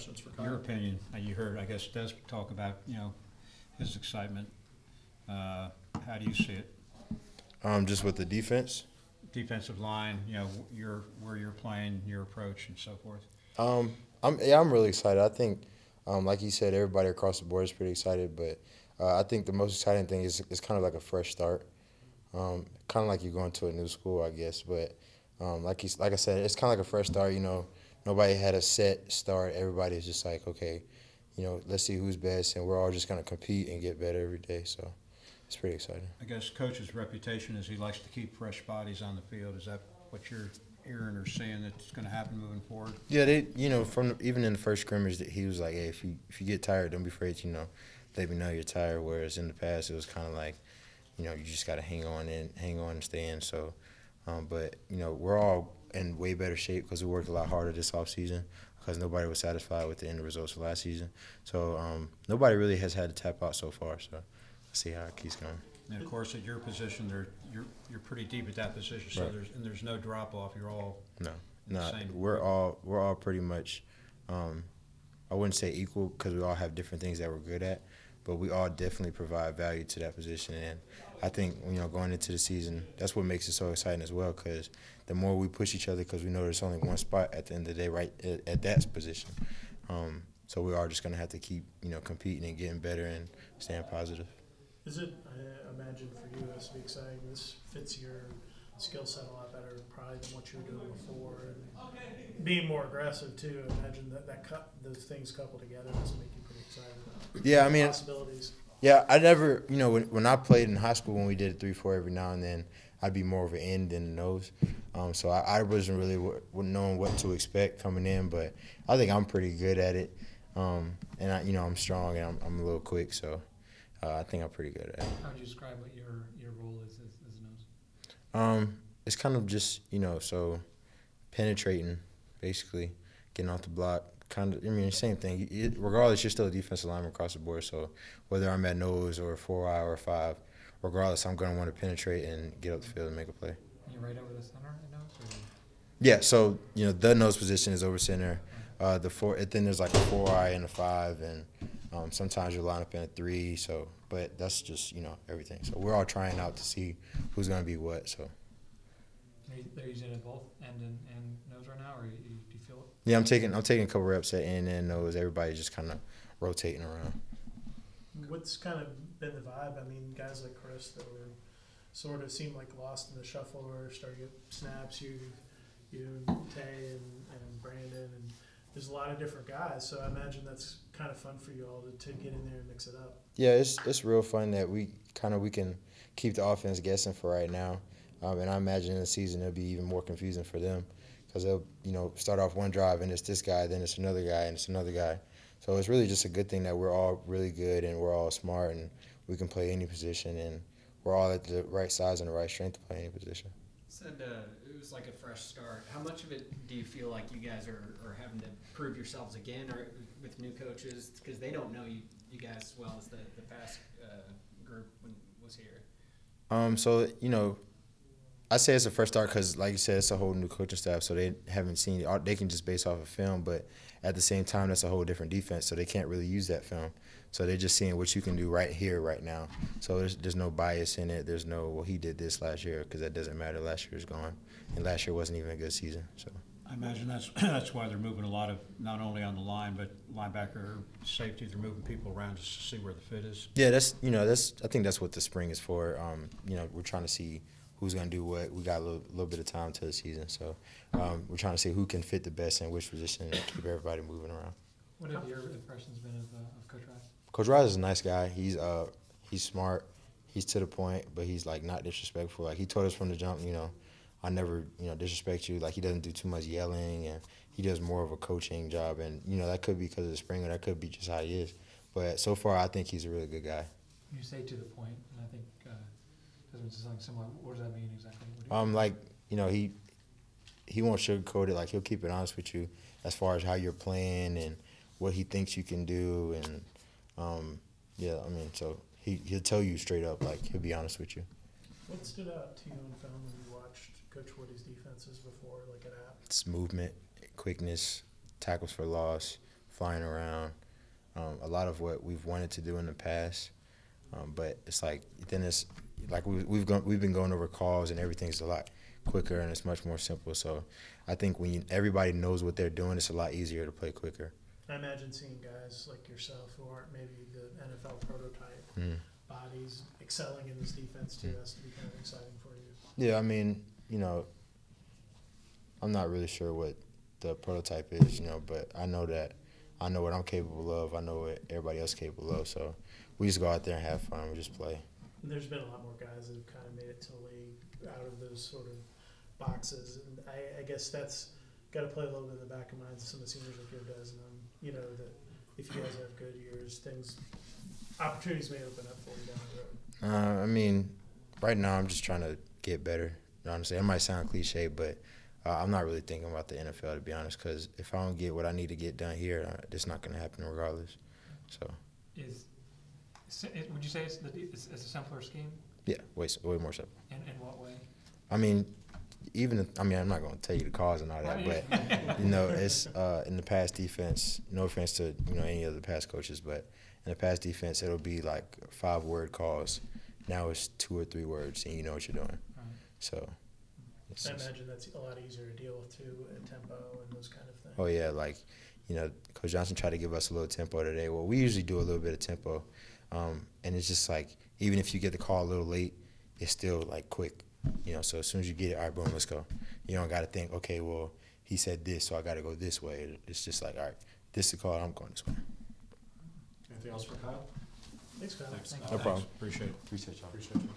questions for Kyle. Your opinion, you heard, I guess, Des talk about, his excitement. How do you see it? Just with the defense. Defensive line, where you're playing, your approach, and so forth. I'm really excited. I think, like you said, everybody across the board is pretty excited. But I think the most exciting thing is it's kind of like a fresh start. Kind of like you're going to a new school, I guess. But like I said, it's kind of like a fresh start. Nobody had a set start. Everybody's just like, okay, let's see who's best, and we're all just gonna compete and get better every day. So it's pretty exciting. I guess Coach's reputation is he likes to keep fresh bodies on the field. Is that what you're hearing or seeing that's going to happen moving forward? Yeah, even in the first scrimmage, he was like, hey, if you get tired, don't be afraid to, let me know you're tired. Whereas in the past, it was kind of like, you just got to hang on and stay in. So, but, we're all in way better shape because we worked a lot harder this offseason because nobody was satisfied with the end results of last season. So nobody really has had to tap out so far. So let's see how it keeps going. And of course, at your position, you're pretty deep at that position, so Right. there's no drop off. You're all No, same. we're all pretty much. I wouldn't say equal because we all have different things that we're good at, but we all definitely provide value to that position. And I think going into the season, that's what makes it so exciting as well. Because the more we push each other, because we know there's only one spot at the end of the day, right at that position. So we are just gonna have to keep competing and getting better and staying positive. Is it, I imagine for you, it has to be exciting. This fits your skill set a lot better probably than what you were doing before. And being more aggressive, too, I imagine those things coupled together must make you pretty excited about Yeah, I mean, possibilities. Yeah, I never, when I played in high school, when we did 3-4 every now and then, I'd be more of an end than a nose. So I wasn't really knowing what to expect coming in, but I think I'm pretty good at it. And I'm strong and I'm a little quick, so I think I'm pretty good at it. How would you describe what your role is as a nose? It's kind of just, so penetrating, basically, getting off the block. Same thing. Regardless, you're still a defensive lineman across the board. So whether I'm at nose or 4-eye or 5, regardless, I'm going to want to penetrate and get up the field and make a play. You're right over the center at nose? Or? Yeah, so, the nose position is over center. Then there's like a 4-eye and a 5, and sometimes you line up in a 3. So, but that's just, everything. So we're all trying out to see who's going to be what. So. They're using it both end and nose right now, or do you feel it? Yeah, I'm taking a couple reps at end and nose. Everybody's just kind of rotating around. What's kind of been the vibe? I mean, guys like Chris that were sort of seemed like lost in the shuffle or started to get snaps, you and Tay and Brandon, and there's a lot of different guys. So I imagine that's kind of fun for you all to get in there and mix it up. Yeah, it's real fun that we can keep the offense guessing for right now. And I imagine in the season it'll be even more confusing for them because they'll, start off one drive and it's this guy, then it's another guy, and it's another guy. So it's really just a good thing that we're all really good and we're all smart and we can play any position and we're all at the right size and the right strength to play any position. Said it was like a fresh start. How much of it do you feel like you guys are having to prove yourselves again, or with new coaches, because they don't know you guys as well as the past group was here? So I say it's a fresh start because, like you said, it's a whole new coaching staff, so they haven't seen it. They can just base off of film, but at the same time, that's a whole different defense, so they can't really use that film. So they're just seeing what you can do right here, right now. So there's no bias in it. There's no, well, he did this last year, because that doesn't matter. Last year's gone, and last year wasn't even a good season. So I imagine that's why they're moving a lot of, not only on the line, but linebacker, safety. They're moving people around just to see where the fit is. Yeah, I think that's what the spring is for. We're trying to see who's going to do what. We got a little bit of time to the season, so we're trying to see who can fit the best in which position and keep everybody moving around. What have your impressions been of Coach Rice? Coach Rice is a nice guy. He's smart. He's to the point, but he's like not disrespectful. Like he told us from the jump, I never disrespect you. Like he doesn't do too much yelling, and he does more of a coaching job. And that could be because of the spring, or that could be just how he is. But so far, I think he's a really good guy. You say to the point, and I think there's something similar. What does that mean exactly? He won't sugarcoat it. Like he'll keep it honest with you as far as how you're playing and what he thinks you can do, and so he'll tell you straight up. Like he'll be honest with you. What stood out to you on film when you watched Coach Woody's defenses before, like at App? It's movement, quickness, tackles for loss, flying around, a lot of what we've wanted to do in the past. But it's like then it's like we've been going over calls and everything's a lot quicker and it's much more simple. So I think when everybody knows what they're doing, it's a lot easier to play quicker. I imagine seeing guys like yourself who aren't maybe the NFL prototype bodies excelling in this defense too. Has to be kind of exciting for you. Yeah, I mean, you know, I'm not really sure what the prototype is, you know, but I know what I'm capable of. I know what everybody else is capable of. So we just go out there and have fun. We just play. And there's been a lot more guys that have kind of made it to the league out of those sort of boxes, and I guess that's got to play a little bit in the back of minds of some of the seniors like your guys, and you know that if you guys have good years, opportunities may open up for you down the road. I mean, right now I'm just trying to get better. Honestly, it might sound cliche, but I'm not really thinking about the NFL, to be honest, because if I don't get what I need to get done here, it's not going to happen regardless. So. Would you say it's a simpler scheme? Yeah, way more simple. In what way? I mean, I'm not going to tell you the cause and all that, but, you know, it's in the pass defense, no offense to, you know, any of the pass coaches, but in the pass defense, it'll be like 5-word calls. Now it's 2 or 3 words, and you know what you're doing. Right. So. I imagine that's a lot easier to deal with too, and tempo and those kind of things. Oh, yeah, like, you know, Coach Johnson tried to give us a little tempo today. Well, we usually do a little bit of tempo, and it's just like, even if you get the call a little late, it's still, like, quick, you know. So as soon as you get it, all right, boom, let's go. You don't got to think, okay, well, he said this, so I got to go this way. It's just like, all right, this is the call, I'm going this way. Anything else for Kyle? Thanks, Kyle. Thanks. No problem. Appreciate it. Appreciate y'all. Appreciate you.